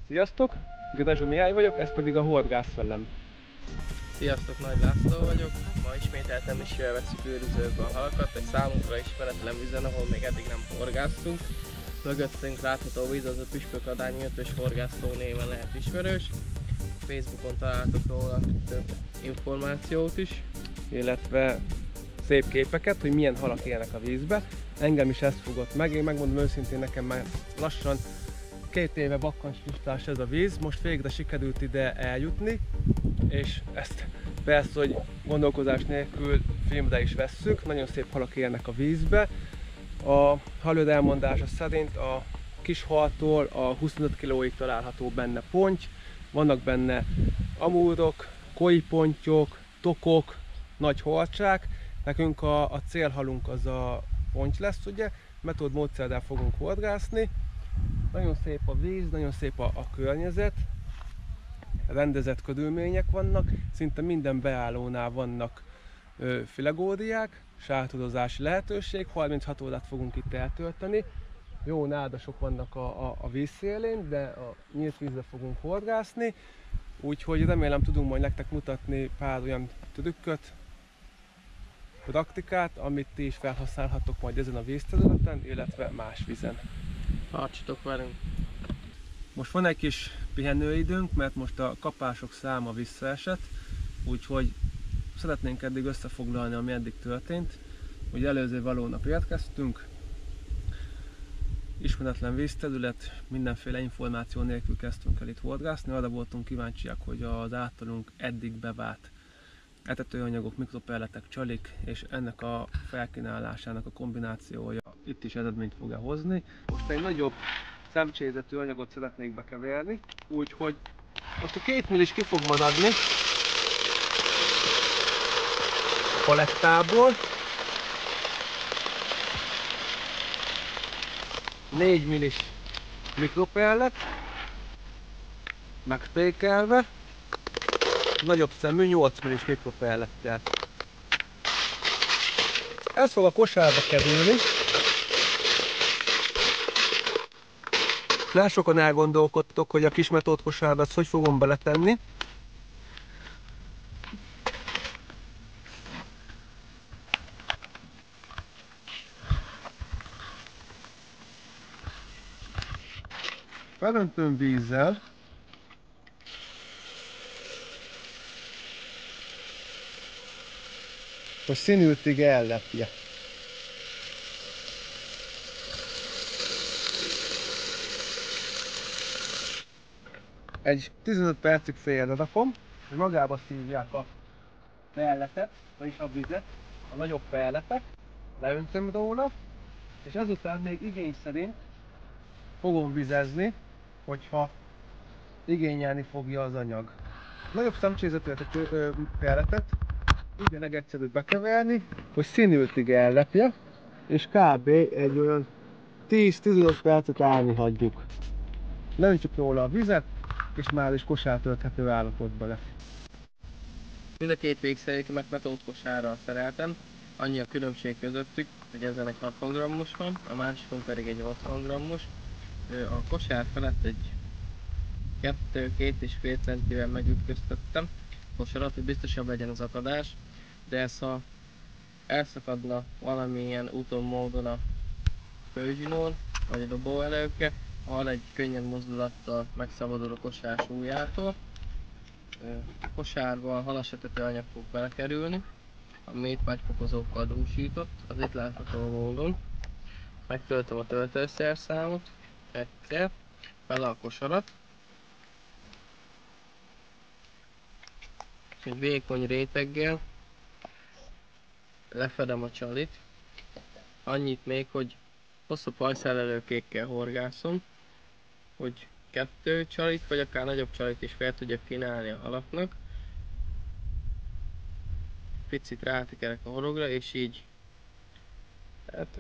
Sziasztok! Gadazsó Mihály vagyok, ez pedig a Horgászvelem. Sziasztok, Nagy László vagyok. Ma ismételten is veszük őrizőbe a halakat, egy számunkra ismeretlen vízen, ahol még eddig nem horgáztunk. Mögöttünk látható víz az a Püspök Adányi 5-ös horgásztó néven lehet ismerős. Facebookon találtok róla több információt is, Illetve szép képeket, hogy milyen halak élnek a vízbe. Engem is ez fogott meg, én megmondom őszintén, nekem már lassan 2 éve bakkancslisztás ez a víz, most végre sikerült ide eljutni, és ezt persze, hogy gondolkozás nélkül filmre is vesszük, nagyon szép halak élnek a vízbe. A halőr elmondása szerint a kis haltól a 25 kilóig található benne ponty, vannak benne amúrok, koi-pontyok, tokok, nagy halcsák. Nekünk a célhalunk az a ponty lesz, ugye, metódmódszerrel fogunk horgászni. Nagyon szép a víz, nagyon szép a környezet, rendezett körülmények vannak, szinte minden beállónál vannak filegóriák, sátorozási lehetőség, 36 órát fogunk itt eltölteni. Jó nádasok vannak a víz szélén, de a nyílt vízre fogunk horgászni, úgyhogy remélem tudunk majd nektek mutatni pár olyan trükköt, praktikát, amit ti is felhasználhatok majd ezen a vízterületen, illetve más vízen. tartsatok velünk! Most van egy kis pihenőidőnk, mert most a kapások száma visszaesett, úgyhogy szeretnénk eddig összefoglalni, ami eddig történt. Ugye előző való nap érkeztünk, ismeretlen vízterület, mindenféle információ nélkül kezdtünk el itt horgászni, arra voltunk kíváncsiak, hogy az általunk eddig bevált etetőanyagok, mikropelletek, csalik és ennek a felkínálásának a kombinációja itt is eredményt fog-e hozni. Most egy nagyobb szemcsézetű anyagot szeretnék bekeverni, úgyhogy most a 2 millis ki fog maradni a palettából. 4 millis mikropellet, megspékelve, nagyobb szemű 8 millis mikropellettel. Ez fog a kosárba kerülni. Már sokan elgondolkodtok, hogy a kis metódkosárba ezt hogy fogom beletenni. Felöntöm vízzel. Hogy színültig ellepje. Egy 15 percig félre rakom, hogy magába szívják a pelletet, vagyis a vizet, a nagyobb pelletek, leöntöm róla, és ezután még igény szerint fogom vizezni, hogyha igényelni fogja az anyag. Nagyobb szemcsézetű pelletet igen egyszerűbb bekeverni, hogy színültig ellepje, és kb. Egy olyan 10-15 percet állni hagyjuk. Leöntjük róla a vizet, és már is kosártölthető állapotban lesz. Mind a két végszerékemet metódkosárral szereltem. Annyi a különbség közöttük, hogy ezen egy 60 g-os van, a másikon pedig egy 80 g-os. A kosár felett egy 2-2,5 centivel megütköztettem kosarat, hogy biztosabb legyen az akadás, de ez ha elszakadna valamilyen úton, módon a főzsinór vagy a dobóelőke, ahol egy könnyed mozdulattal megszabadul a kosár súlyától. A kosárba halasetető anyag fog belekerülni, ami étvágyfokozókkal dúsított, az itt látható módon. Megtöltöm a töltőszerszámot, egyszer, bele a kosarat, és egy vékony réteggel lefedem a csalit. Annyit még, hogy hosszú pajszálelőkékkel horgászom, hogy 2 csalit, vagy akár nagyobb csalit is fel tudjak kínálni a halaknak. Picit rátekerek a horogra, és így hát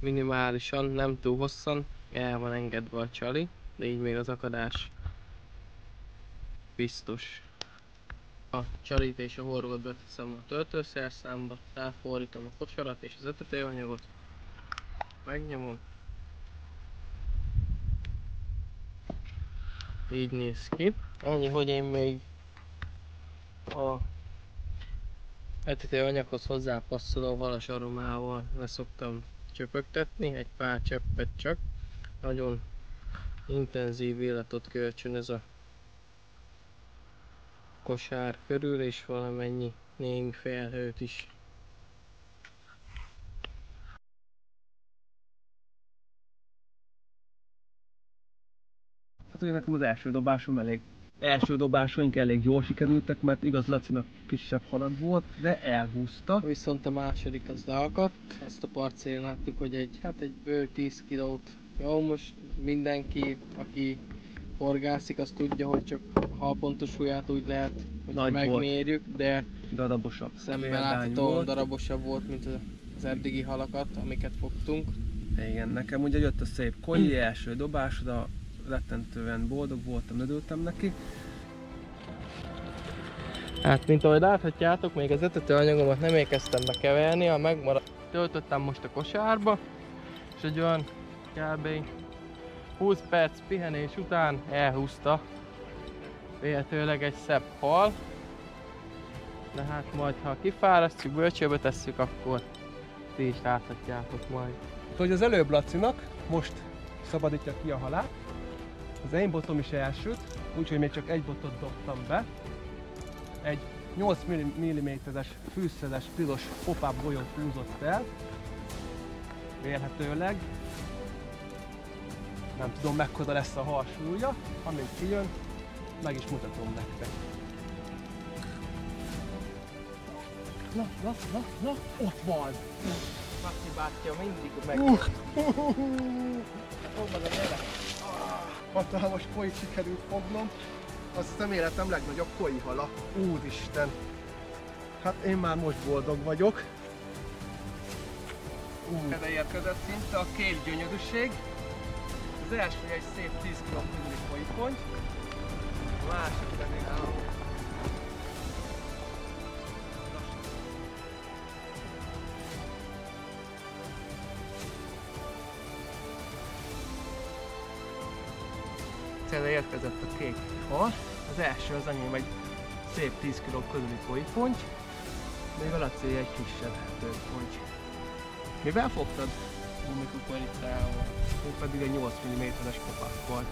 minimálisan, nem túl hosszan el van engedve a csali, de így még az akadás biztos. A csalit és a horgot beteszem a töltőszerszámba, ráfordítom a kosarat és az etetőanyagot, megnyomom, így néz ki. Annyi, hogy én még a etetőanyaghoz hozzápasszoló halas aromával leszoktam csöpögtetni, egy pár cseppet csak. Nagyon intenzív életet kölcsönöz a kosár körül, és valamennyi némi felhőt is. Hát ugye nekem az első dobásaink elég jól sikerültek, mert igaz Lacinak kisebb halad volt, de elhúzta. Viszont a második az leakadt, azt a parcén láttuk, hogy egy bő 10 kilót. Jó, most mindenki, aki horgászik, az tudja, hogy csak halpontos ujját úgy lehet, hogy Nagy megmérjük, de darabosabb szemben láthatóan darabosabb volt, mint az eddigi halakat, amiket fogtunk. Igen, nekem ugye jött a szép koi első dobásra, rettentően boldog voltam, örültem neki. Hát, mint ahogy láthatjátok, még az etetőanyagomat nem elkezdtem bekeverni, a megmaradt töltöttem most a kosárba, és egy olyan kb. 20 perc pihenés után elhúzta véletőleg egy szebb hal. De hát majd, ha kifárasztjuk, bölcsőbe tesszük, akkor ti is láthatjátok majd. Hogy az előbb Lacinak most szabadítja ki a halát, az én botom is elsült, úgyhogy még csak egy botot dobtam be. Egy 8 mm-es fűszeres piros pop-up golyót húzott el, vélhetőleg. Nem tudom mekkora lesz a hal súlya, amint kijön, meg is mutatom nektek. Na, ott van! Maki bátyja mindig meg. Fogd meg a neve! Hatalmas koit sikerült fognom. Azt hiszem életem legnagyobb koi hala. Úristen! Hát én már most boldog vagyok. Erre érkezett szinte a két gyönyörűség. Az első egy szép 10 kg körüli koipony. A második pedig egyszerre érkezett a kék hal. Az első az enyém egy szép 10 kg körüli koipony. Még a Laci egy kisebb tőponty. Mivel fogtad? Mikropolitával. Én pedig egy 8 mm-es kopákkal.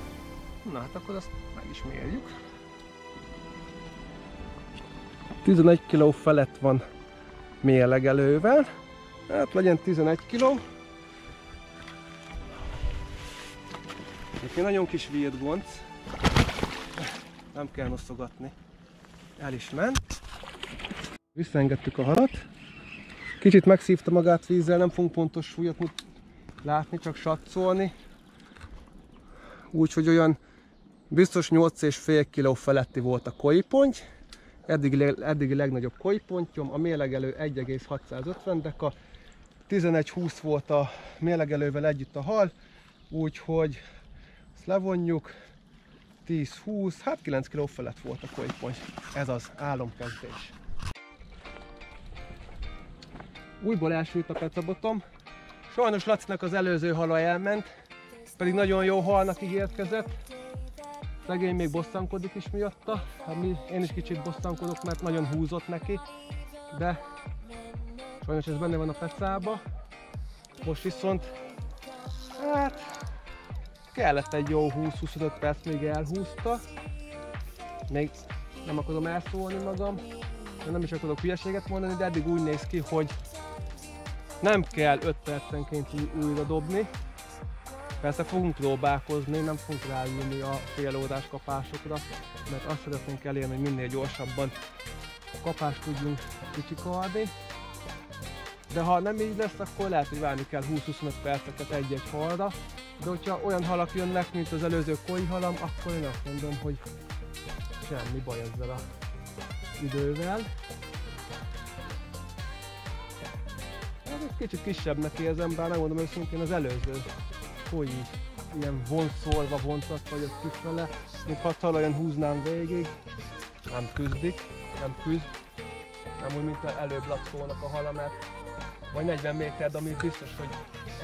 Na hát akkor azt meg is mérjük. 11 kg felett van mérlegelővel. Hát legyen 11 kg. Egy nagyon kis virgonc. Nem kell noszogatni. El is ment. Visszaengedtük a halat. Kicsit megszívta magát vízzel, nem fogunk pontos súlyot látni, csak satszolni. Úgyhogy olyan biztos 8,5 kg feletti volt a koiponty. Eddigi legnagyobb koipontyom, a mérlegelő 1,650 deka. 11-20 volt a mérlegelővel együtt a hal, úgyhogy ezt levonjuk. 10-20, hát 9 kg felett volt a koiponty. Ez az álomkezdés. Újból elsült a pecabotom. Sajnos Lacinak az előző hala elment, pedig nagyon jó halnak ígérkezett. Szegény még bosszankodik is miatta. Hát én is kicsit bosszankodok, mert nagyon húzott neki. De sajnos ez benne van a pecába. Most viszont hát kellett egy jó 20-25 perc, még elhúzta. Még nem akarom elszólni magam, nem is akarok hülyeséget mondani, de eddig úgy néz ki, hogy nem kell 5 percenként újra dobni. Persze fogunk próbálkozni, nem fogunk ráülni a fél órás kapásokra, mert azt szeretnénk elérni, hogy minél gyorsabban kapást tudjunk kicsikarni. De ha nem így lesz, akkor lehet, hogy várni kell 20-25 perceket egy-egy halra. De hogyha olyan halak jönnek, mint az előző koi halam, akkor én azt mondom, hogy semmi baj ezzel az idővel. Hát egy kicsit kisebbnek érzem, bár megmondom őszintén, az előző koi ilyen vonszolva, vontat vagyok kifele, mint ha talajon húznám végig. Nem küzdik, nem küzd. Nem úgy, mint előbb Lacónak a hala, mert vagy 40 méter, de ami biztos, hogy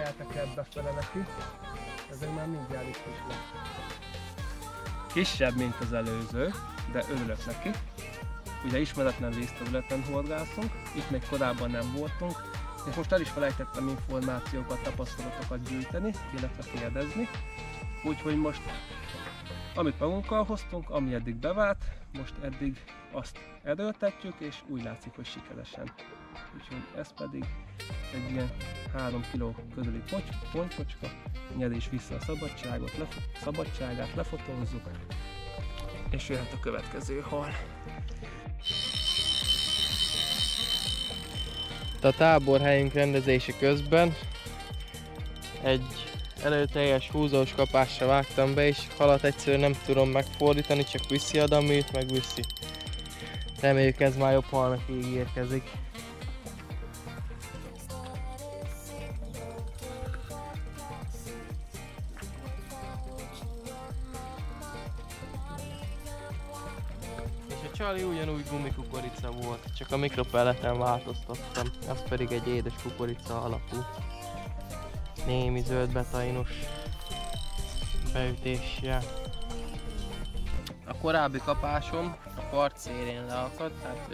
eltekert befele neki. Ezek már mindjárt itt is lesz. Kisebb, mint az előző, de örülök neki. Ugye ismeretlen vízterületen horgászunk, itt még korábban nem voltunk, és most el is felejtettem információkat, tapasztalatokat gyűjteni, illetve kérdezni. Úgyhogy most, amit magunkkal hoztunk, ami eddig bevált, most eddig azt erőltetjük, és úgy látszik, hogy sikeresen. Úgyhogy ez pedig egy ilyen 3 kg közeli pontyocska, nyer is vissza a szabadságát, lefotózzuk, és jöhet a következő hal. A táborhelyünk rendezése közben egy előteljes húzós kapásra vágtam be, és halat egyszerűen nem tudom megfordítani, csak viszi a daműt, meg viszi. Reméljük ez már jobb halnak ígérkezik. És a csali ugyanúgy gumikukorica volt, csak a mikropelleten változtattam, az pedig egy édes kukorica alapú. Némi zöldbetainos beütéssel. A korábbi kapásom a part szélén leakadt, tehát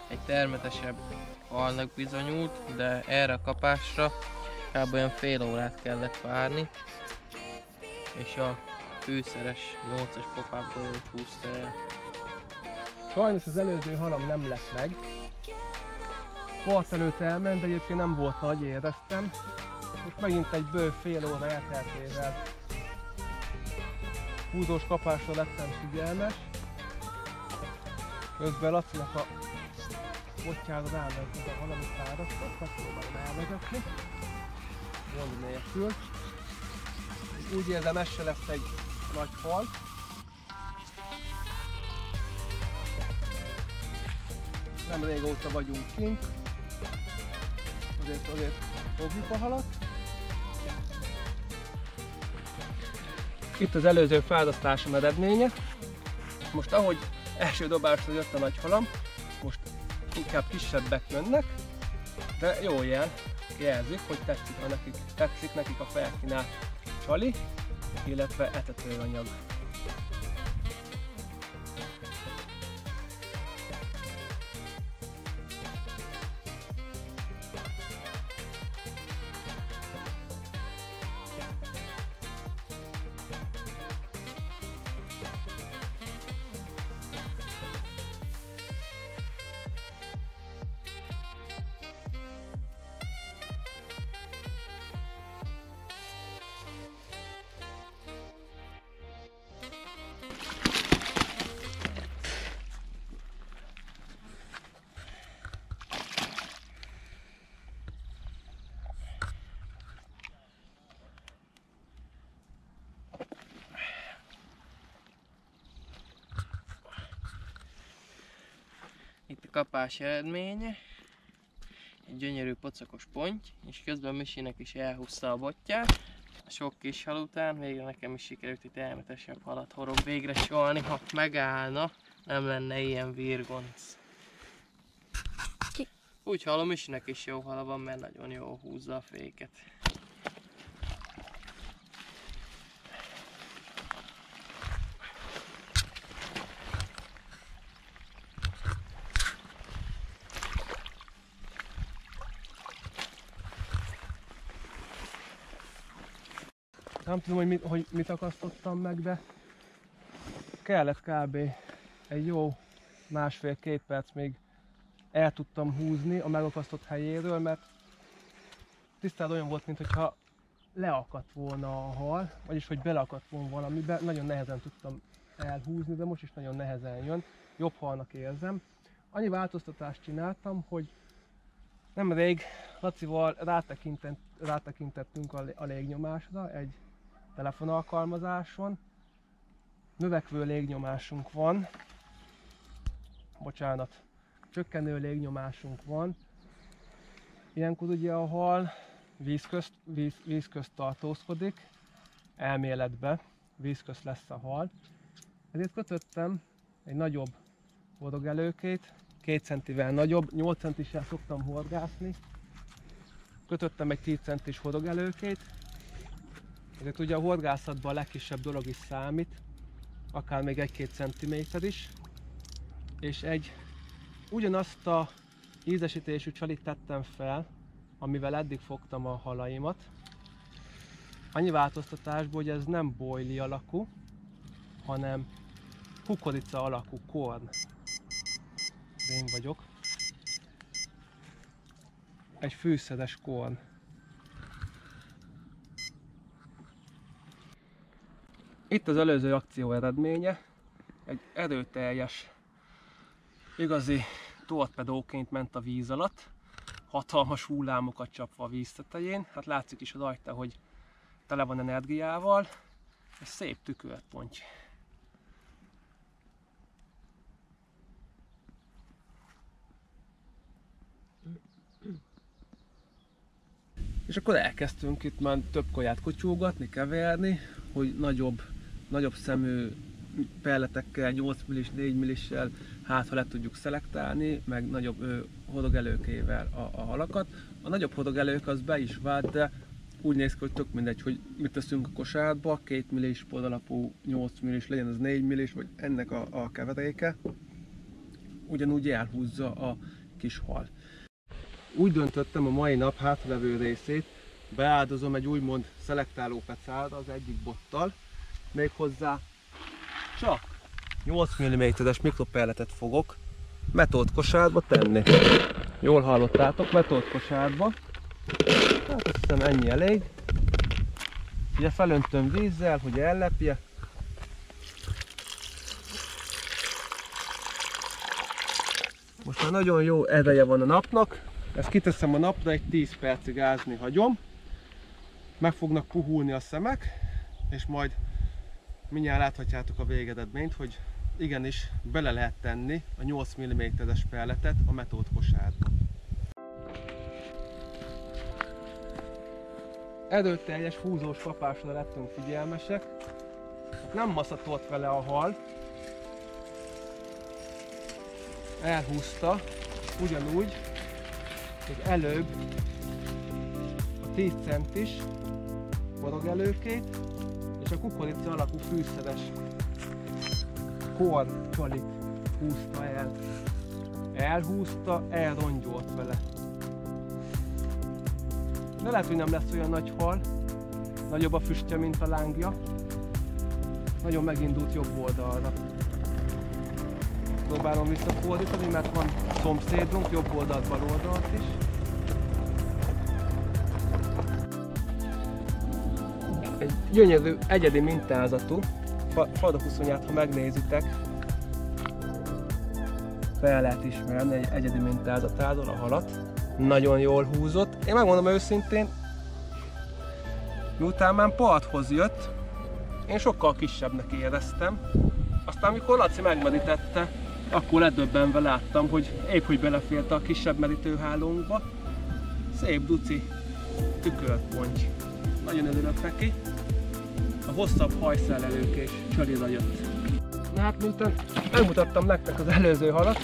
egy termetesebb halnak bizonyult, de erre a kapásra kb. Olyan fél órát kellett várni, és a fűszeres 8-as popából húzta el. Sajnos az előző halam nem lett meg. Part előtt elment, de egyébként nem volt nagy, éreztem. Most megint egy bő fél óra elteltével húzós kapásra lettem figyelmes. Közben Lacinak a botjára ráment az a valami fárasztott, megpróbálom elvezetni. Gond nélkül. Úgy érzem, ez se lesz egy nagy hal. Nem régóta vagyunk kint. Azért fogjuk a halat. Itt az előző fárasztásom eredménye. Most ahogy első dobásra jött a nagy halam, most inkább kisebbek jönnek, de jó jelzik, hogy tetszik nekik a felkínált csali, illetve etetőanyag. Itt a kapás eredménye, egy gyönyörű pocakos ponty, és közben Misinek is elhúzta a botját. A sok kis hal után végre nekem is sikerült egy termetesebb halat horog végre csalni. Ha megállna, nem lenne ilyen virgonc. Úgy hallom, Misinek is jó hala van, mert nagyon jól húzza a féket. Nem tudom, hogy mit akasztottam meg, de kellett kb. Egy jó másfél-két perc még el tudtam húzni a megakasztott helyéről, mert tisztán olyan volt, mintha leakadt volna a hal, vagyis hogy beleakadt volna valamibe, nagyon nehezen tudtam elhúzni, de most is nagyon nehezen jön, jobb halnak érzem. Annyi változtatást csináltam, hogy nemrég Lacival rátekintettünk a légnyomásra egy telefonalkalmazáson. Növekvő légnyomásunk van, csökkenő légnyomásunk van. Ilyenkor ugye a hal víz közt tartózkodik, elméletben víz közt lesz a hal. Ezért kötöttem egy nagyobb horogelőkét, 2 centivel nagyobb, 8 centissel szoktam horgászni. Kötöttem egy 10 centis horogelőkét. Ezért ugye a horgászatban a legkisebb dolog is számít. akár még 1-2 cm is, és ugyanazt a ízesítésű csalit tettem fel, amivel eddig fogtam a halaimat. Annyi változtatásból, hogy ez nem boilie alakú, hanem kukorica alakú korn. Én vagyok. Egy fűszedes korn. Itt az előző akció eredménye. Egy erőteljes, igazi torpedóként ment a víz alatt. Hatalmas hullámokat csapva a víz tetején. Hát látszik is rajta, hogy tele van energiával. Ez szép tükörponty. És akkor elkezdtünk itt már több kaját kotyógatni, keverni, hogy nagyobb szemű pelletekkel, 8 millis, 4 millissel, hát ha le tudjuk szelektálni, meg nagyobb horogelőkével a halakat. A nagyobb horogelők az be is vált, de úgy néz ki, hogy tök mindegy, hogy mit teszünk a kosárba, 2 millis pod alapú, 8 millis, legyen az 4 millis, vagy ennek a keveréke, ugyanúgy elhúzza a kis hal. Úgy döntöttem a mai nap hátralevő részét, beáldozom egy úgymond szelektáló pecára az egyik bottal, méghozzá csak 8 mm-es mikropelletet fogok metód kosárba tenni. Jól hallottátok, metód kosárba. Hát azt hiszem ennyi elég. Ugye felöntöm vízzel, hogy ellepje. Most már nagyon jó ereje van a napnak. Ezt kiteszem a napra, egy 10 percig ázni hagyom. Meg fognak puhulni a szemek, és majd mindjárt láthatjátok a végeredményt, hogy igenis bele lehet tenni a 8 mm-es pelletet a metód kosárba. Erőteljes húzós kapásra lettünk figyelmesek. Nem maszatolt vele a hal. Elhúzta ugyanúgy, hogy előbb a 10 centis horogelőkét és a kukorica alakú fűszeres korn csalit húzta el. Elhúzta, elrongyolt vele. De lehet, hogy nem lesz olyan nagy hal, nagyobb a füstje, mint a lángja. Nagyon megindult jobb oldalra. Próbálom visszafordítani, mert van szomszédunk, jobb oldalt, bal oldalt is. Egy gyönyörű, egyedi mintázatú fardahuszonyát, ha megnézitek, fel lehet ismerni egy egyedi mintázatáról a halat. Nagyon jól húzott. Én megmondom őszintén, miután már parthoz jött, én sokkal kisebbnek éreztem. Aztán amikor Laci megmerítette, akkor ledöbbenve láttam, hogy épp hogy belefért a kisebb merítőhálónkba. Szép duci tükörponty. Nagyon örülök neki. A hosszabb hajszálelőkés csalira jött. Na hát, miután megmutattam nektek az előző halat,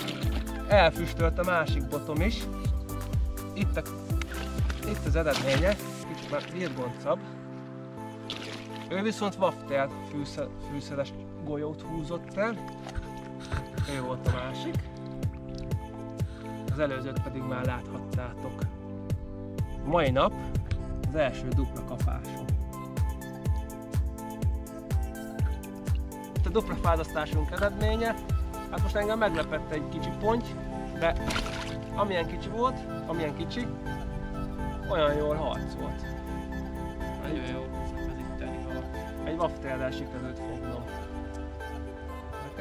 elfüstölt a másik botom is. Itt az eredménye, kicsit már virgoncabb. Ő viszont wafter fűszeres golyót húzott el. Ő volt a másik. Az előzőt pedig már láthattátok. Mai nap az első dupla kapásom. Itt a dupla fázasztásunk eredménye. Hát most engem meglepett egy kicsi ponty, de amilyen kicsi volt, amilyen kicsi, olyan jól harcolt. Nagyon jó húznak az itteni halak. Egy wafterrel sikerült fognom.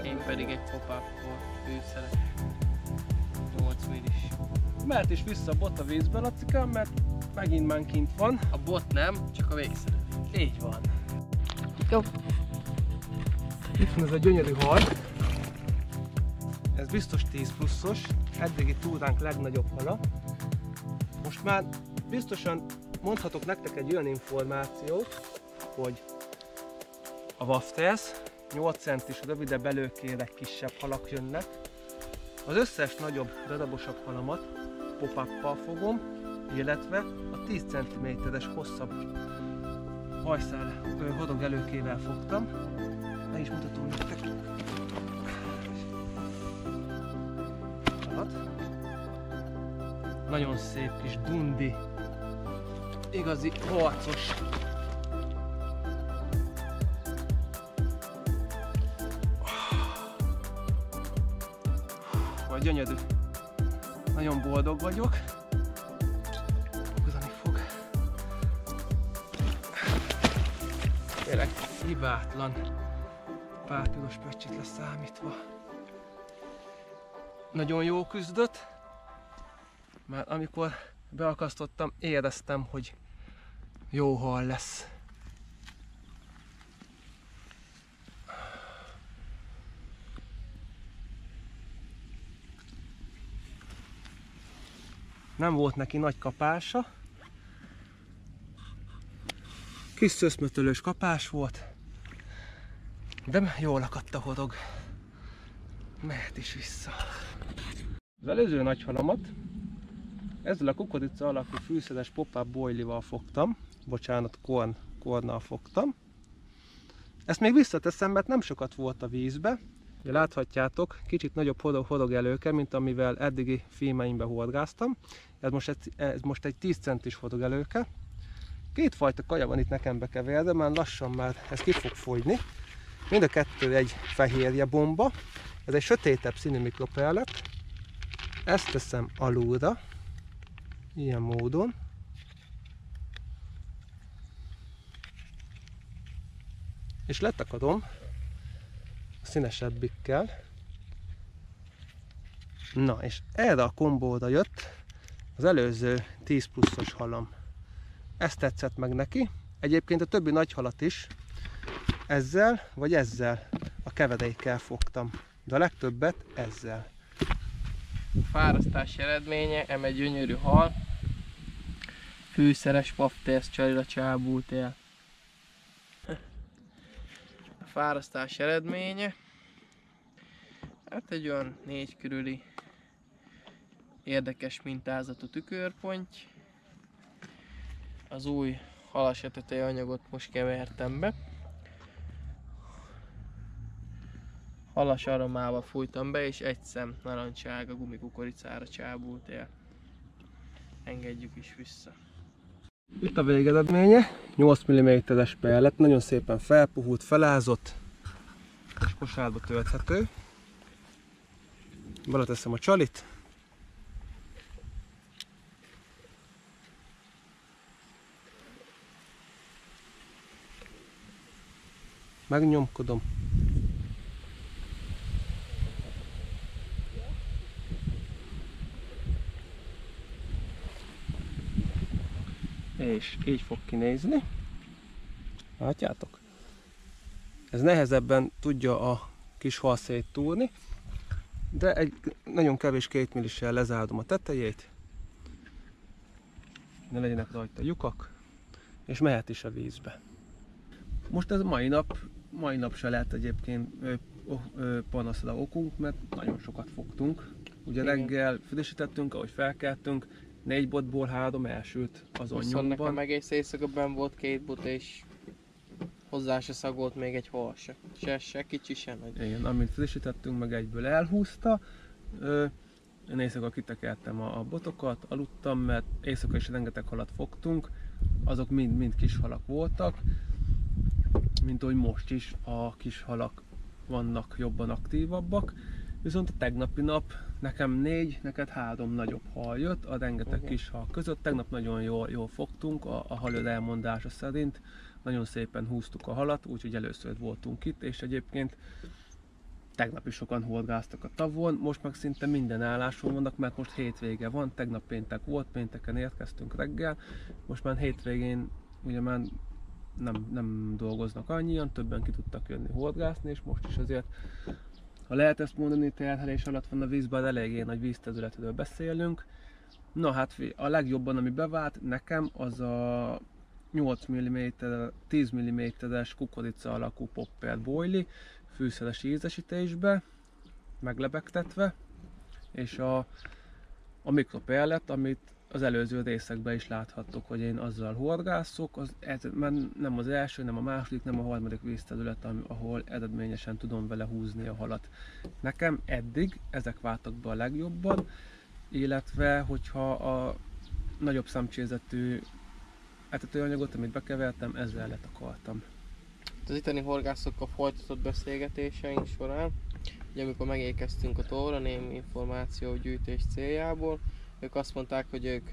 Én pedig egy pop-up fűszeres 8 millis. Mehet is vissza a bot a vízbe, Lacikám, mert megint már kint van. A bot nem, csak a végszerelés. Így van. Jó. Itt van ez a gyönyörű hal. Ez biztos 10 pluszos, eddigi túránk legnagyobb hala. Most már biztosan mondhatok nektek egy olyan információt, hogy a wafters 8 centis rövidebb előkérek kisebb halak jönnek. Az összes nagyobb, darabosabb halamat pop-up-pal fogom, illetve a 10 cm-es hosszabb hajszál horogelőkével fogtam. Meg is mutatom nektek. Nagyon szép kis dundi, igazi harcos. Vagy gyönyörű. Nagyon boldog vagyok. Húzani fog. Tényleg hibátlan. Pár piros pöccsit leszámítva. Nagyon jó küzdött. Mert amikor beakasztottam, éreztem, hogy jó hal lesz. Nem volt neki nagy kapása. Kis szöszmötölős kapás volt. De jól akadt a horog. Mehet is vissza. Az előző nagy halamat ezzel a kukorica alakú fűszeres pop-up boilival fogtam. Bocsánat, kornnal fogtam. Ezt még visszateszem, mert nem sokat volt a vízbe. Ugye láthatjátok, kicsit nagyobb horog előke, mint amivel eddigi filmeimbe horgáztam. Ez most egy 10 centis horog előke. Kétfajta kaja van itt nekem bekeverve, már lassan már ez ki fog fogyni. Mind a kettő egy fehérje bomba. Ez egy sötétebb színű mikropellet. Ezt teszem alulra, ilyen módon. És letakarom a színesebbikkel. Na, és erre a kombóra jött az előző 10 pluszos halam. Ez tetszett meg neki. Egyébként a többi nagy halat is ezzel vagy ezzel a keverékkel fogtam. De a legtöbbet ezzel. A fárasztás eredménye, eme gyönyörű hal. Fűszeres paptesz csalira csábult el. A fárasztás eredménye, hát egy olyan 4 körüli érdekes mintázatú tükörponty. Az új halasetetei anyagot most kevertem be. Halas aromával fújtam be, és egy szem narancssárga gumikukoricára csábult el. Engedjük is vissza. Itt a végeredménye, 8 mm-es pellet, nagyon szépen felpuhult, felázott, és kosárba tölthető. Beleteszem a csalit. Megnyomkodom. És így fog kinézni. Látjátok? Ez nehezebben tudja a kis hal széttúrni, de egy nagyon kevés 2 millissel lezárdom a tetejét. Ne legyenek rajta lyukak, és mehet is a vízbe. Most ez mai nap se lehet egyébként panaszra okunk, mert nagyon sokat fogtunk. Ugye reggel frissítettünk, ahogy felkeltünk, 4 botból 3 elsült azon nyomban. Nekem egész éjszaka benn volt 2 bot, és hozzá se szagolt még egy hal se. Se kicsi, se nagy. Igen, amint frissítettünk, meg egyből elhúzta. Én éjszaka kitekertem a botokat, aludtam, mert éjszaka is rengeteg halat fogtunk. Azok mind kis halak voltak. Mint ahogy most is a kis halak vannak jobban aktívabbak. Viszont a tegnapi nap nekem 4, neked 3 nagyobb hal jött a rengeteg kis hal között. Tegnap nagyon jól fogtunk a halőr elmondása szerint. Nagyon szépen húztuk a halat, úgyhogy először voltunk itt, és egyébként tegnap is sokan horgáztak a tavon, most meg szinte minden álláson vannak, mert most hétvége van, tegnap péntek volt, pénteken érkeztünk reggel, most már hétvégén ugye már nem dolgoznak annyian, többen ki tudtak jönni horgászni, és most is azért, ha lehet ezt mondani, terhelés alatt van a vízben, eléggé nagy vízterületről beszélünk. Na hát a legjobban, ami bevált nekem, az a 8 mm, 10 mm-es kukorica alakú popper boili, fűszeres ízesítésbe, meglebegtetve, és a mikropellet, amit az előző részekben is láthattok, hogy én azzal horgászok, nem az első, nem a második, nem a harmadik vízterület, ahol eredményesen tudom vele húzni a halat. Nekem eddig ezek váltak be a legjobban, illetve hogyha a nagyobb számcsézetű etetőanyagot, amit bekevertem, ezzel letakartam. Az itteni horgászokkal folytatott beszélgetéseink során, ugye amikor megérkeztünk a tóra némi információgyűjtés céljából, ők azt mondták, hogy ők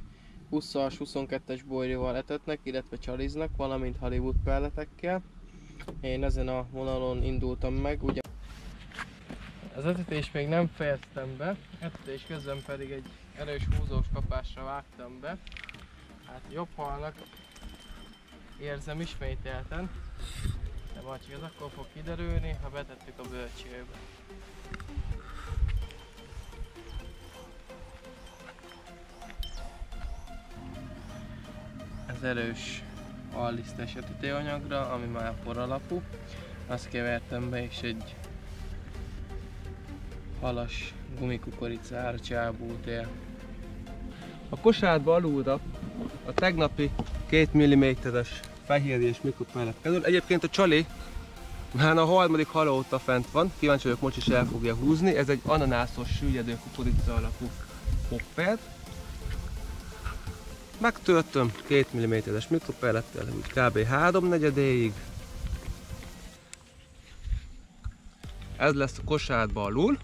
20-as, 22-es bojrival etetnek, illetve csaliznak, valamint Hollywood pelletekkel. Én ezen a vonalon indultam meg, ugye az etetést még nem fejeztem be, etetés közben pedig egy erős húzós kapásra vágtam be. Hát jobb halnak érzem ismételten, de majd csak ez akkor fog kiderülni, ha betettük a bölcsőbe. Ez erős allisztes etetőanyagra, ami már por alapú. Azt kevertem be, és egy halas gumikukoricára csábult el. A kosárba alulra a tegnapi 2 mm-es fehérje és mikropellet kerül. Egyébként a csali már a harmadik hala óta fent van, kíváncsi vagyok, most is el fogja húzni. Ez egy ananászos süllyedő kukorica alapú popper. Megtöltöm 2 mm-es mikropellettel, úgy kb. 3/4-ig. Ez lesz a kosárba alul.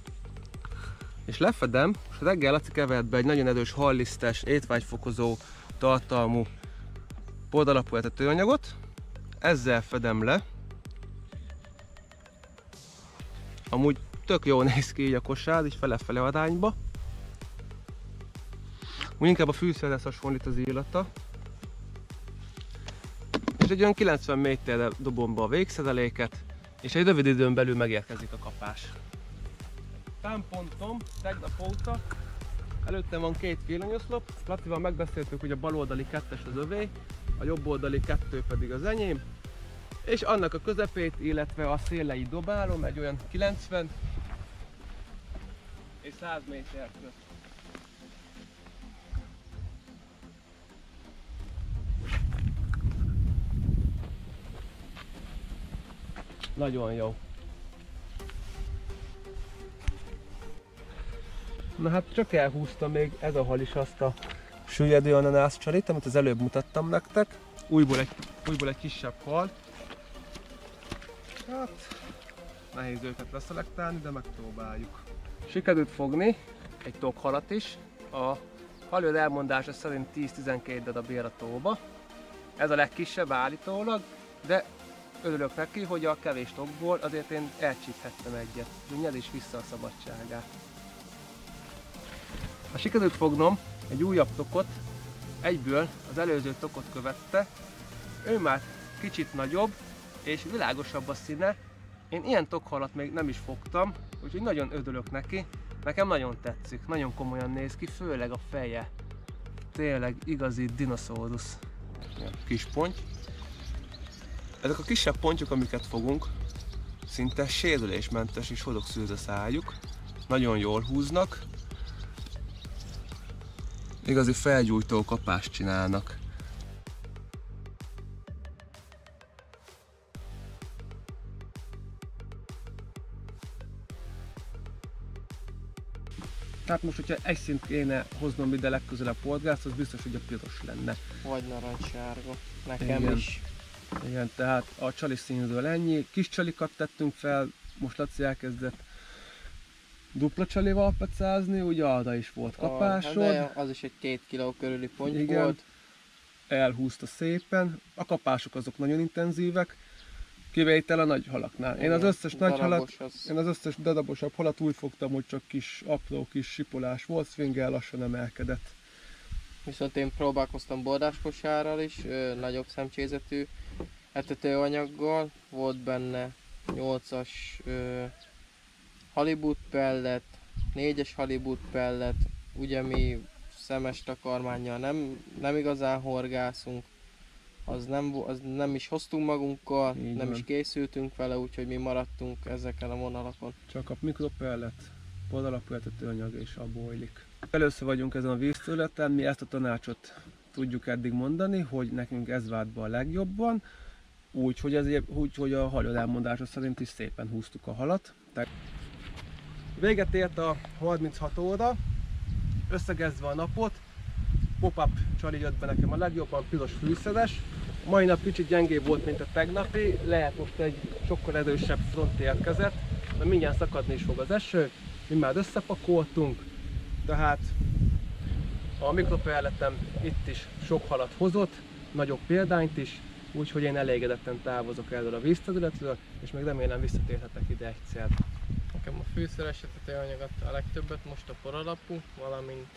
És lefedem, és reggel Laci kevert be egy nagyon erős hallisztes, étvágyfokozó tartalmú poralapú etetőanyagot. Ezzel fedem le. Amúgy tök jól néz ki így a kosár, így fele-fele arányba. Úgy inkább a fűszerhez hasonlít az illata. És egy olyan 90 méterre dobom be a végszereléket, és egy rövid időn belül megérkezik a kapás. Támpontom tegnap óta, előttem van 2 villanyoszlop, Lacival megbeszéltük, hogy a bal oldali 2-es az övé, a jobb oldali 2 pedig az enyém, és annak a közepét, illetve a széleit dobálom egy olyan 90 és 100 méter közt. Nagyon jó. Na hát csak elhúzta még ez a hal is azt a süllyedő ananász csalit, amit az előbb mutattam nektek. Újból egy kisebb hal. Hát nehéz őket leszelektálni, de megpróbáljuk. Sikerült fogni egy tokhalat is. A halőr elmondása szerint 10-12 darab ér a tóba. Ez a legkisebb állítólag, de örülök neki, hogy a kevés tokból azért én elcsíphettem egyet. Nyed is vissza a szabadságát. Ha sikerült fognom egy újabb tokot, egyből az előző tokot követte, ő már kicsit nagyobb és világosabb a színe. Én ilyen tokhalat még nem is fogtam, úgyhogy nagyon örülök neki. Nekem nagyon tetszik, nagyon komolyan néz ki, főleg a feje. Tényleg igazi dinoszaurusz. Kis ponty. Ezek a kisebb pontyok, amiket fogunk, szinte sérülésmentes és hodokszűz a szájuk. Nagyon jól húznak. Igazi felgyújtó kapást csinálnak. Tehát most, hogyha egy szint kéne hoznom ide legközelebb horgászt, az biztos, hogy a piros lenne. Vagy narancssárga. Nekem Igen. is. Igen, tehát a csali színről ennyi. Kis csalikat tettünk fel, most Laci elkezdett dupla csalival pecázni, ugye arra is volt kapásod. De az is egy 2 kg körüli ponty volt. Elhúzta szépen. A kapások azok nagyon intenzívek, kivétel a nagy halaknál. Én az összes darabosabb halat úgy fogtam, hogy csak apró kis sipolás volt, swingel lassan emelkedett. Viszont én próbálkoztam bordáskosárral is, nagyobb szemcsézetű etetőanyaggal. Volt benne 8-as Hollywood pellet, 4-es Hollywood pellet. Ugye mi szemes takarmánnyal nem igazán horgászunk, az nem is hoztunk magunkkal, nem is készültünk vele, úgyhogy mi maradtunk ezeken a vonalakon. Csak a mikropellet, poralapú etetőanyag és a bojlik. Először vagyunk ezen a vízterületen, mi ezt a tanácsot tudjuk eddig mondani, hogy nekünk ez vált be a legjobban, úgyhogy a hajó elmondása szerint is szépen húztuk a halat. Véget ért a 36 óra, összegezve a napot, pop-up csali jött be nekem a legjobban, piros fűszeres. A mai nap kicsit gyengébb volt, mint a tegnapi, lehet most egy sokkal erősebb front érkezett, mert mindjárt szakadni is fog az eső, mi már összepakoltunk, tehát a mikropelletem itt is sok halat hozott, nagyobb példányt is, úgyhogy én elégedetten távozok erről a vízterületről, és még remélem visszatérhetek ide egyszer. Nekem a fűszeres etetőanyag adta a legtöbbet, most a poralapú, valamint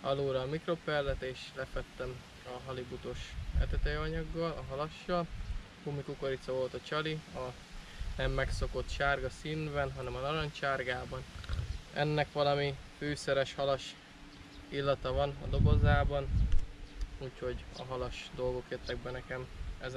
alulra a mikropellet, és lefettem a halibutos etetőanyaggal, a halassal. Gumikukorica volt a csali, a nem megszokott sárga színben, hanem a narancsárgában. Ennek valami fűszeres halas illata van a dobozában, úgyhogy a halas dolgok jöttek be nekem.